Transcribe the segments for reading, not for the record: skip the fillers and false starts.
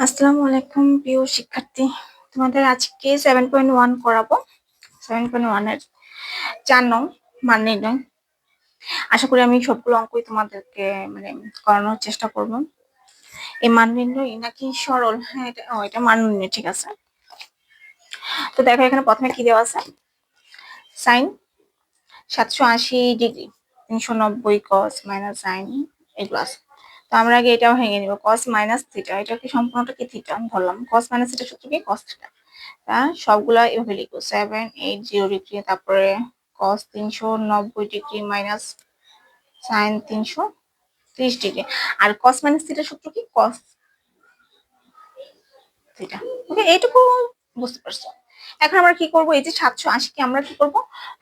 আসসালামু আলাইকুম প্রিয় শিক্ষার্থী, তোমাদের আজকে 7.1 করাবো। 7.1 এর 4 নং মান নির্ণয়। আশা করি আমি সবগুলো অঙ্কই তোমাদেরকে করানোর চেষ্টা করব। এই মান নির্ণয় নাকি সরল? হ্যাঁ, এটা মান নির্ণয়, ঠিক আছে। তো দেখো এখানে প্রথমে কি দেওয়া আছে, sine 780 degree, 390 cos minus sine, এগুলো আছে। তো আমরা আগে এটাও ভেঙে নিব, কস মাইনাস থিটা, এটা কি সম্পূর্ণটা কি থিটা ধরলাম, কস মাইনাস থিটা সূত্র কি কস থিটা। সবগুলা এভাবে লিখবো, 780 ডিগ্রি, তারপরে কস 390 ডিগ্রি মাইনাস সাইন 330 ডিগ্রি। আর কস মাইনাস থিটা সূত্র কি কস থিটা। ওকে, এইটুকু বুঝতে পারছো। এখন আমরা কি করব, এই যে 780 কে আমরা কি করব,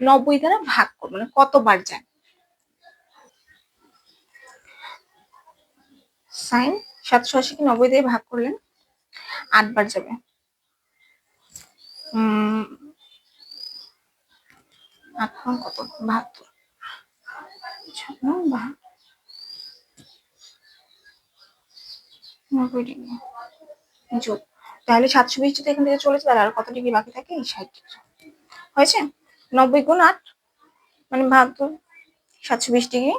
90 দ্বারা ভাগ করবো, মানে কতবার যায়। সাইন 780 কে 90 দিয়ে ভাগ করলে 8 বার যাবে। এখন কত, 72, 90 ডিগ্রি যোগ, তাহলে 720 যদি এখান থেকে চলে যায় আর কত ডিগ্রি বাকি থাকে, 60 ডিগ্রি হয়েছে। 90 গুণ 8 মানে 72, 720 ডিগ্রি।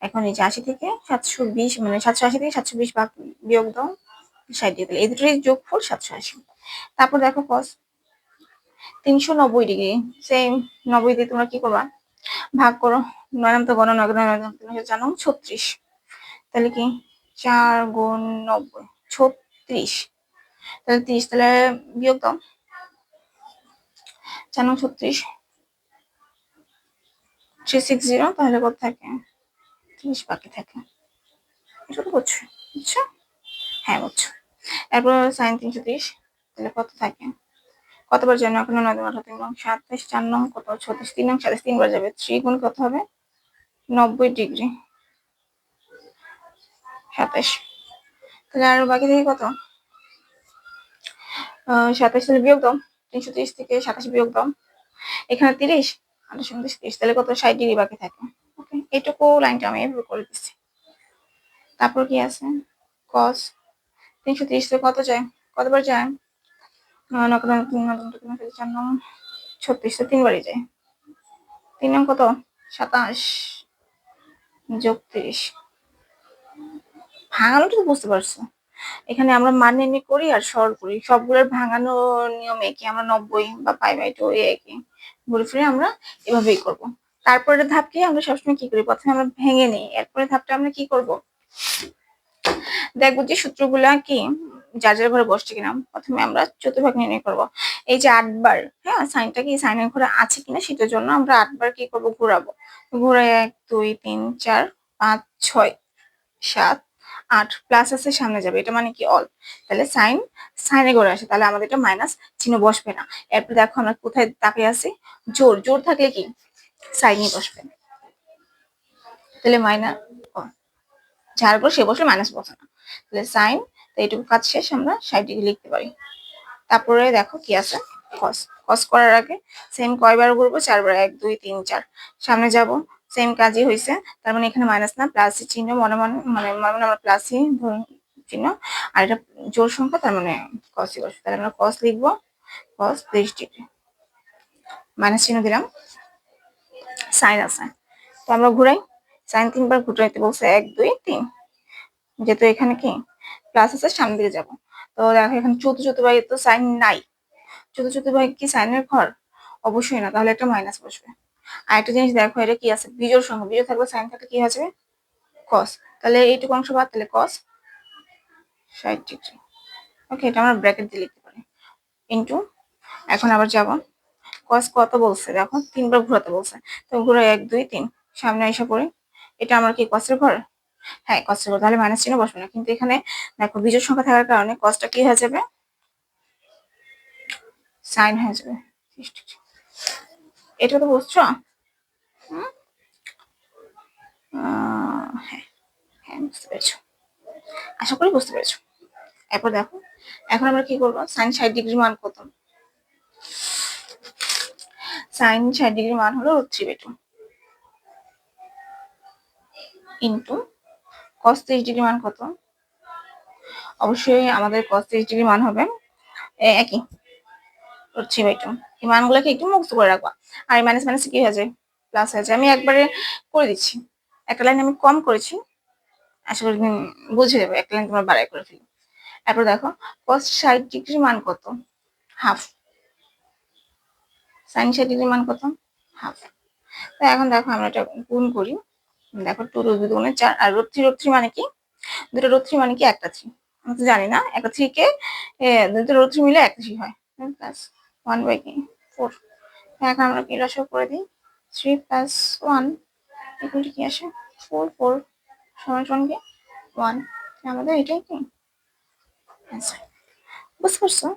এখন এই যে 80 থেকে 720, মানে 780 থেকে 720 ভাগ বিয়োগ দাও, 60 ডিগ্রি। এই দুটোরই যোগফল 780। তারপর দেখো cos 390 ডিগ্রি, সেই 90 দিয়ে তোমরা কি করবা, ভাগ করো, 9 নাম তো গণনা, জানো 36, তাহলে কি 4 গুণ 90, 36, তাহলে 30, তাহলে বিয়োগ দাও, 4 9 36, 360, তাহলে কত থাকে, 30 বাকি থাকে। এটা তো বুঝছো, বুঝছো? হ্যাঁ বুঝছো। এরপর সাইন 330, তাহলে কত থাকে, কতবার যায়, 9 9 9 3 নং 27, 4 নং কত 36, 3 নং 27, 3 বার যাবে, 3 গুণ কত হবে, 90 ডিগ্রি 27, তাহলে আর বাকি থেকে কত, 27, তাহলে বিয়োগ দাও, 330 থেকে 27 বিয়োগ দাও, এখানে 30, 28 30, তাহলে কত, 60 ডিগ্রি বাকি থাকে। ওকে, এইটুকু লাইনটা আমি এভাবে করে দিচ্ছি। তারপর কি আছে, cos 330 থেকে কত যায়, কতবার যায়, 4 নং 36, 3 বারই যায়, 3 নং কত 27 যোগ 30, ভাঙানোটা তো বুঝতে পারছো। এখানে আমরা মান নির্ণয় করি আর সরল করি, সবগুলোর ভাঙানো নিয়ম একই, আমরা 90 বা π/2 একই, ঘুরে ফিরে আমরা এভাবেই করব। তারপরের ধাপ কি, আমরা সবসময় কি করি, প্রথমে আমরা ভেঙে নিই, এরপরে ধাপটা আমরা কি করব, দেখবো যে সূত্রগুলা কি যার যার ঘরে বসছে কিনা। প্রথমে আমরা চতুর্ভাগ নির্ণয় করব, এই যে 8 বার, হ্যাঁ সাইনটা কি সাইনের ঘরে আছে কিনা সেটার জন্য আমরা 8 বার কি করব, ঘোরাবো, ঘুরে 1 2 3 4 5 6 7 8, প্লাস আছে সামনে যাবে, এটা মানে কি অল, তাহলে সাইন সাইনে ঘরে আসে, তাহলে আমাদের এটা মাইনাস চিহ্ন বসবে না। এরপর দেখো আমরা কোথায় তাকিয়ে আছি, জোর, জোর থাকলে কি সাইনই বসবে, তাহলে মাইনাস, যার উপর সে বসলে মাইনাস বসে না, তাহলে সাইন, এইটুকু কাজ শেষ, আমরা 60 ডিগ্রি লিখতে পারি। তারপরে দেখো কি আছে, কস, কস করার আগে সেম কয়বার ঘুরবো, 4 বার, 1 2 3 4, সামনে যাব, সেম কাজই হয়েছে, তার মানে এখানে মাইনাস না প্লাস চিহ্ন, মনে মনে আমরা প্লাসই চিহ্ন, আর এটা জোড় সংখ্যা, তার মানে কসই বসবে, তাহলে আমরা কস লিখবো, কস 30 ডিগ্রি, মাইনাস চিহ্ন দিলাম, সাইন আছে, তো আমরা ঘুরাই, সাইন 3 বার ঘুরাইতে বলছে, 1 2 3, যেহেতু এখানে কি প্লাস আছে সামনের দিকে যাব, তো দেখো এখানে চতুর্ভাগে তো সাইন নাই, চতুর্ভাগে কি সাইনের ঘর, অবশ্যই না, তাহলে একটা মাইনাস বসবে। আর একটা জিনিস দেখো, এটা কি আছে, বিজোড় সংখ্যা, বিজোড় থাকলে সাইন থাকলে কি হবে, কস, তাহলে এইটুকু অংশ বাদ, তাহলে কস 60 ডিগ্রি। ওকে, এটা আমরা ব্র্যাকেট দিয়ে লিখতে পারি, ইনটু, এখন আবার যাব, কস কত বলছে দেখো, 3 বার ঘোরাতে বলছে, তো ঘুরে 1 2 3, সামনে এসে পড়ে, এটা আমার কি কসের ঘর, হ্যাঁ কসের ঘর, তাহলে মাইনাস চিহ্ন বসবে না, কিন্তু এখানে দেখো বিজোড় সংখ্যা থাকার কারণে কসটা কি হয়ে যাবে, সাইন হয়ে যাবে। এটা তো বুঝছো, হ্যাঁ হ্যাঁ বুঝতে পেরেছো, আশা করি বুঝতে পেরেছো। এরপর দেখো, এখন আমরা কি করবো, সাইন 60 ডিগ্রি মান কত, সাইন 60 ডিগ্রি মান হলো √3/2, ইন্টু কস 30 ডিগ্রি মান কত, অবশ্যই আমাদের cos 30° মান হবে একই √3/2। এই মানগুলোকে একটু মুক্ত করে রাখবা। আর এই মাইনাস মাইনাস কি হয়ে যায়, প্লাস হয়ে যায়। আমি একবারে করে দিচ্ছি, একটা লাইন আমি কম করেছি, আশা করি বুঝে যাবে। একটা লাইন তোমরা বাড়াই করে ফেলি। এরপর দেখো cos 60° মান কত, হাফ। sin 60° মান কত, হাফ। তো এখন দেখো আমরা এটা গুণ করি। দেখো 2 √2 = 4, আর √3 মানে কি, দুটো √3 মানে কি একটা 3। আমি তো জানি না, একটা 3 কে দুটো √3 মিলে একটা 3 হয়, প্লাস 1/4। এখন আমরা কি লসাগু করে দিই, 3 + 1 = কি আসে, 4। 4 সমান কি 1। আমাদের এটাই কি আচ্ছা, বুঝতে পারছো?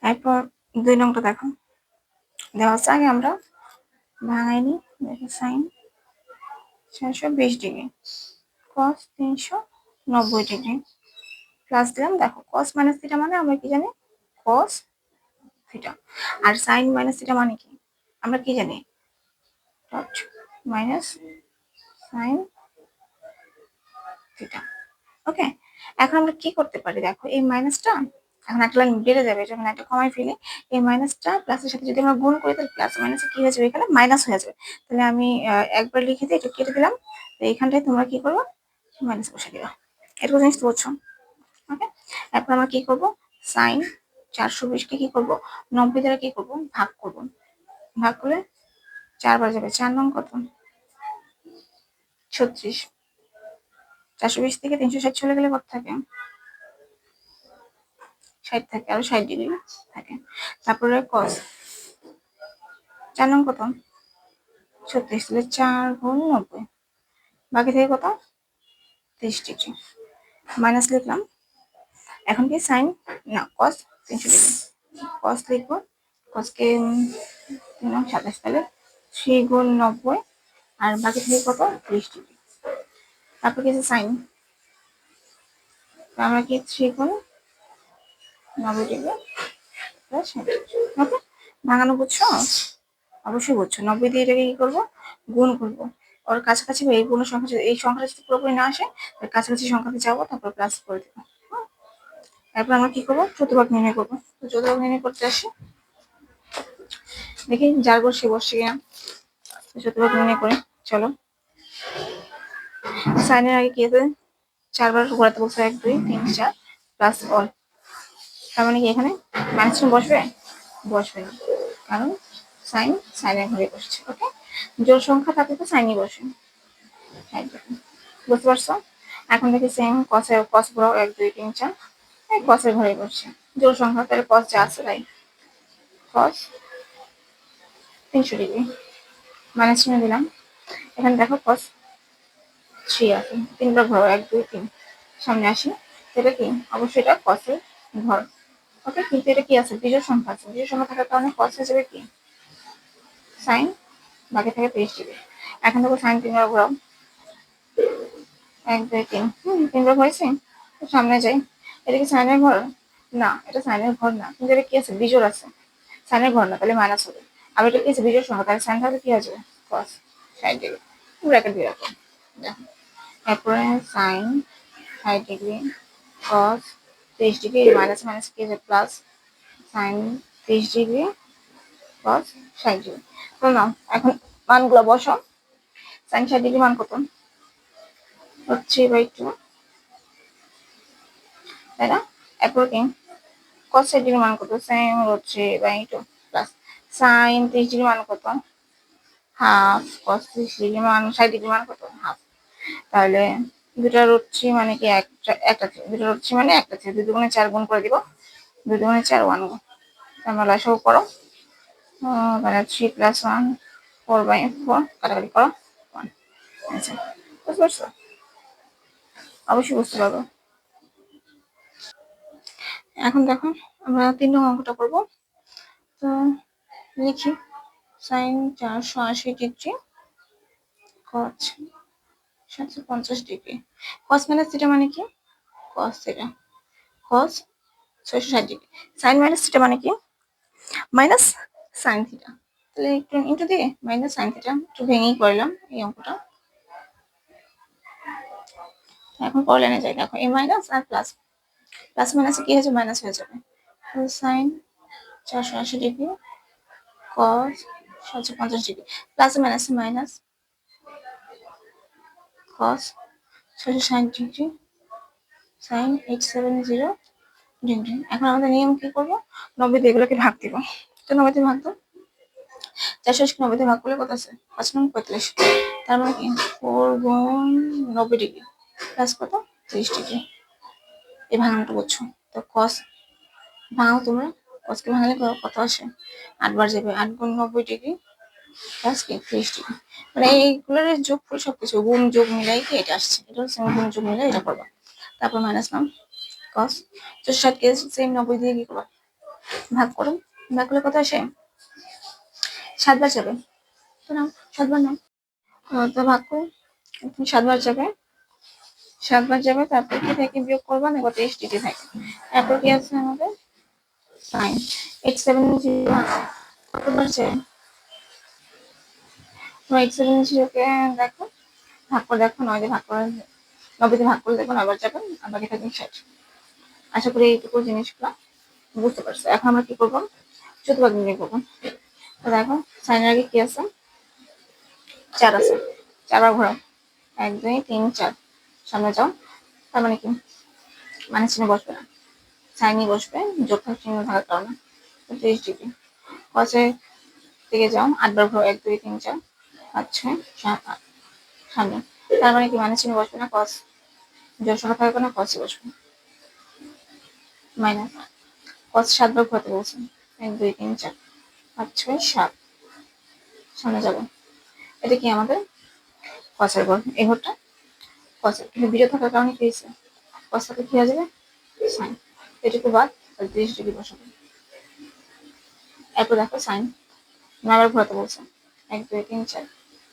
এরপর 2 নংটা দেখো, দেওয়া আছে, আগে আমরা ভাঙাই নিই। দেখি sin 420° cos 390° প্লাস দিলাম। দেখো cos মাইনাস থিটা মানে আমরা কি জানি, cos থিটা। আর sin মাইনাস থিটা মানে কি আমরা কি জানি, ডট মাইনাস sin থিটা। ওকে, এখন আমরা কি করতে পারি, দেখো এই মাইনাসটা এখন একটা লাইন বেড়ে যাবে, যখন একটা কমাই ফেলি এই মাইনাসটা প্লাসের সাথে যদি আমরা গুণ করি, তাহলে প্লাস মাইনাসে কি হয়ে যাবে, এখানে মাইনাস হয়ে যাবে। তাহলে আমি একবার লিখে দিই, এটা কেটে দিলাম। তো এইখানটায় তোমরা কি করবো, মাইনাস বসে দিবা। এটুকু জিনিস তো বুঝছো? ওকে, এরপর আমরা কি করব, সাইন 420 কে কি করব, 90 দ্বারা কি করব, ভাগ করব। ভাগ করলে 4 বার যাবে, 4 নং কত, 36। 420 থেকে 360 চলে গেলে কত থাকে, 60 থাকে, আরো 60° থাকে। তারপরে cos 4 নং কত, 36, তাহলে 4 গুণ 90, বাকি থেকে কত, 30°। মাইনাস লিখলাম। এখন কি সাইন না cos 300°, cos লিখবো, cos কে 3 × 27, তাহলে 3 গুণ 90, আর বাকি থেকে কত, 30°। তারপর কি সাইন, আমরা কি 3 গুণ 90° প্লাস 60°। ওকে, ভাঙানো বুঝছো? অবশ্যই বুঝছো। 90 দিয়ে এটাকে কি করবো, গুণ করবো। ওর কাছাকাছি এই পূর্ণ সংখ্যা, এই সংখ্যাটা যদি পুরোপুরি না আসে, কাছাকাছি সংখ্যাতে যাবো, তারপর প্লাস করে দেবো। এরপর আমরা কি করবো, চতুর্ভাগ নির্ণয় করবো। তো চতুর্ভাগ নির্ণয় করতে আসি, দেখি যার বসে বসে কিনা। চতুর্ভাগ নির্ণয় করে, চলো। সাইনের আগে কি আছে, 4 বার ঘোরাতে বলছে, 1 2 3 4 প্লাস অল। তার মানে কি এখানে মাইনাস চিহ্ন বসবে, বসবে না, কারণ সাইন সাইনের ঘরে বসছে। ওকে, জোড় সংখ্যা থাকলে তো সাইনই বসে। বুঝতে পারছো? এখন দেখি সেম কসের, কস পুরো 1 2 3 4 কসের ঘরে বসছে, জোড় সংখ্যা, তাহলে কস যা আছে তাই, কস 300°। মাইনাস চিহ্ন দিলাম। এখানে দেখো cos 3 আছে, 3বার ঘর, 1 2 3, সামনে আসি, এটা কি অবশ্যই এটা cos-এর ঘর। ওকে, কিন্তু এটা কি আছে, বিজোড় সংখ্যা আছে, বিজোড় সংখ্যা থাকার কারণে cos হয়ে যাবে কি sin, বাকি থাকে 30°। এখন দেখো sin 3বার ঘোরাও, 1 2 3, 3বার হয়েছে। সামনে যাই, এটা কি সাইনের ঘর, না এটা সাইনের ঘর না, কিন্তু এটা কি আছে, বিজোড় আছে, সাইনের ঘর না, তাহলে মাইনাস হবে। আর এটা কি আছে, বিজোড় সংখ্যা, তাহলে সাইন থাকলে কি হয়ে যাবে, cos 60°। ব্র্যাকেট দিয়ে রাখো, দেখো। তারপরে সাইন 60°, cos 30°, মাইনাস মাইনাস কি আছে, প্লাস সাইন 30°, cos 60°। তো নাও এখন মানগুলো বসো। সাইন 60° মান কত, 3/2, তাই না? এরপর কি cos 60° মান কত, সেম 3/2 প্লাস সাইন 30° মান কত, হাফ। cos 30° মান, 60° মান কত, হাফ। তাহলে দুটা √3 মানে কি একটা, দুটা √3 মানে একটা, 2 দুগুণে 4 গুণ করে দিব, 2 দুগুণে 4 1 গুণ। তোমরা লসাগু করো, মানে 3 + 1 4/4, কাটাকাটি করো 1। আচ্ছা, বুঝতে পারছো? অবশ্যই বুঝতে পারবো। এখন দেখো আমরা 3 নং অঙ্কটা করবো। তো লিখি, sine 480° cos 750°। cos minus theta মানে কি, cos theta, cos 660°। Sine minus theta মানে কি, মাইনাস সাইন থিটা। তাহলে একটু ইন্টু দিয়ে মাইনাস সাইন থিটা একটু ভেঙেই করলাম এই অঙ্কটা। এখন পরের লাইনে যাই, দেখো এ মাইনাস আর প্লাস, প্লাস মাইনাসে কি হয়েছে, মাইনাস হয়ে যাবে। Sine 480 degree cos 750 degree, plus মাইনাসে minus cos 660 degree sine 870 degree. এখন আমাদের নিয়ম কি করবো, 90 দিয়ে এগুলোকে ভাগ দিব। তো 90 দিয়ে ভাগ দাও, 480 90 দিয়ে ভাগ করলে কত আছে, 5×45, তার মানে কি 4×90 ডিগ্রি প্লাস কত 30 ডিগ্রি। এই ভাঙানোটা বুঝছো তো, কস ভাঙাও তোমরা, কসকে ভাঙালে কত আসে, 8 বার যাবে, 8×90 ডিগ্রি প্লাস কি 30 ডিগ্রি। মানে এইগুলোর যোগফল সবকিছু গুণ যোগ মিলাই কি এটা আসছে, এটা হচ্ছে গুণ যোগ মিলাই এটা করবা। তারপর মাইনাস নাম কস 460 কে সেম 90 দিয়ে কি করবা, ভাগ করো, ভাগ করলে কত আসে, 7 বার যাবে, তো নাও 7 বার নাও, তো ভাগ করো, 7 বার যাবে, 7 বার যাবে, তারপর কি থেকে বিয়োগ করবা না, 30 ডিগ্রি থাকে। তারপর কি আছে আমাদের সাইন 870 কতবার যায়, 870-কে দেখো ভাগ করে দেখো, 9 দিয়ে ভাগ করে, 90 দিয়ে ভাগ করে দেখো 9 বার যাবে, আর বাকি থাকবে 60। আশা করি এইটুকু জিনিসগুলো বুঝতে পারছো। এখন আমরা কি করবো, চতুর্ভাগ নির্ণয় করবো। তো দেখো সাইনের আগে কি আছে, 4 আছে, 4 বার ঘোরাও, 1 2 3 4, সামনে যাও, তার মানে কি মানে চিহ্ন বসবে না, সাইনই বসবে, যোগ চিহ্ন থাকার কারণে। 30 ডিগ্রি কসের দিকে যাও, 8 বার ঘোরাও, 1 2 3 4 5 6 7 8, সামনে, তার মানে কি মানে চিহ্ন বসবে না, কস যোগ সংখ্যা থাকার কারণে কসই বসবে, মাইনাস কস 7 বার ঘোরাতে বলছে, 1 2 3 4 5 6 7, সামনে যাবো, এটা কি আমাদের কসের ঘর, এই ঘরটা কসের, কিন্তু বিজয় থাকার কারণে কি হয়েছে, কস থাকলে কি হয়ে যাবে সাইন, এটুকু বাদ 30 ডিগ্রি বসাবো। এরপর দেখো সাইন 9 বার ঘোরাতে বলছে, 1 2 3 4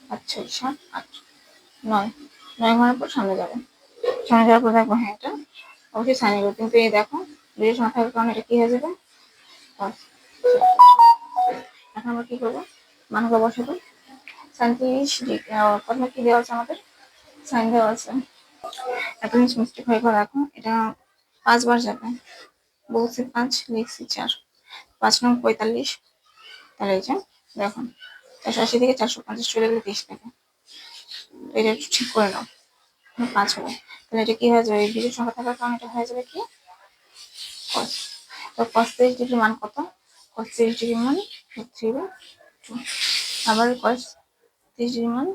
5 6 7 8 9, 9 ঘোরার পর সামনে যাবে, সামনে যাওয়ার পর দেখবো হ্যাঁ এটা অবশ্যই সাইন এগো, কিন্তু এই দেখো বিজয় সংখ্যা থাকার কারণে এটা কি হয়ে যাবে কস। এখন আমরা কি করবো, মানগুলো বসাবো, সাইন 30 ডিগ্রি, প্রথমে কি দেওয়া আছে আমাদের, সাইন দেওয়া আছে, এত জিনিস মিস্টেক হয়ে গেল, দেখো এটা 5 বার যাবে, বলছি 5 লিখছি 4, 5×45, তাহলে এই যে দেখো 480 থেকে 450 চলে গেলে 30 থাকে, এটা একটু ঠিক করে নাও, 5 হবে, তাহলে এটা কি হয়ে যাবে, বিজোড় সংখ্যা থাকার কারণে এটা হয়ে যাবে কি কস। তো কস 30 ডিগ্রি মান কত, কস 30 ডিগ্রি মান 3/2, আবার কস 30 ডিগ্রি মান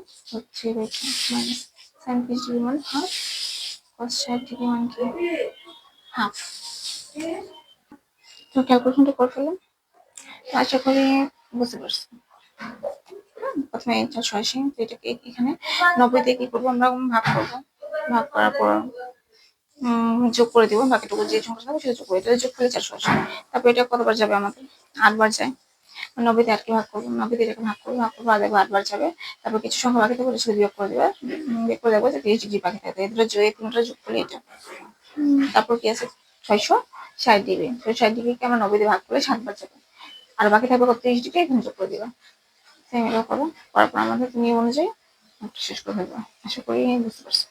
3/2 মাইনাস সাইন 30 ডিগ্রি মান হাফ, কস 60 ডিগ্রি মান কি হাফ। তো ক্যালকুলেশনটা করে ফেললাম, আশা করি বুঝতে পারছি। প্রথমে 480, তো এটাকে এখানে 90 দিয়ে কি করবো, আমরা ভাগ করবো, ভাগ করার পর যোগ করে দিব, বাকিটুকু যে সংখ্যা থাকবে সেটা যোগ করে, এটা যোগ করলে 480, তারপর এটা কতবার যাবে আমাদের 8 বার যায়, 90 দিয়ে 8কে ভাগ করবো, 90 দিয়ে এটাকে ভাগ করবো, ভাগ করবো আর দেখবো 8 বার যাবে, তারপর কিছু সংখ্যা বাকি থাকবে সেটা বিয়োগ করে দেবে, বিয়োগ করে দেখবো যে 30 ডিগ্রি বাকি থাকবে, এই তিনটা যোগ করলে এটা, তারপর কি আছে 660 ডিগ্রি, 60 ডিগ্রিকে আমরা 90 দিয়ে ভাগ করলে 7 বার যাবে, আর বাকি থাকবে 30 ডিগ্রি, এখানে যোগ করে দিবা, সেম এটা করো, করার পর আমাদের নিয়ম অনুযায়ী শেষ করে ফেলবো। আশা করি বুঝতে পারছো।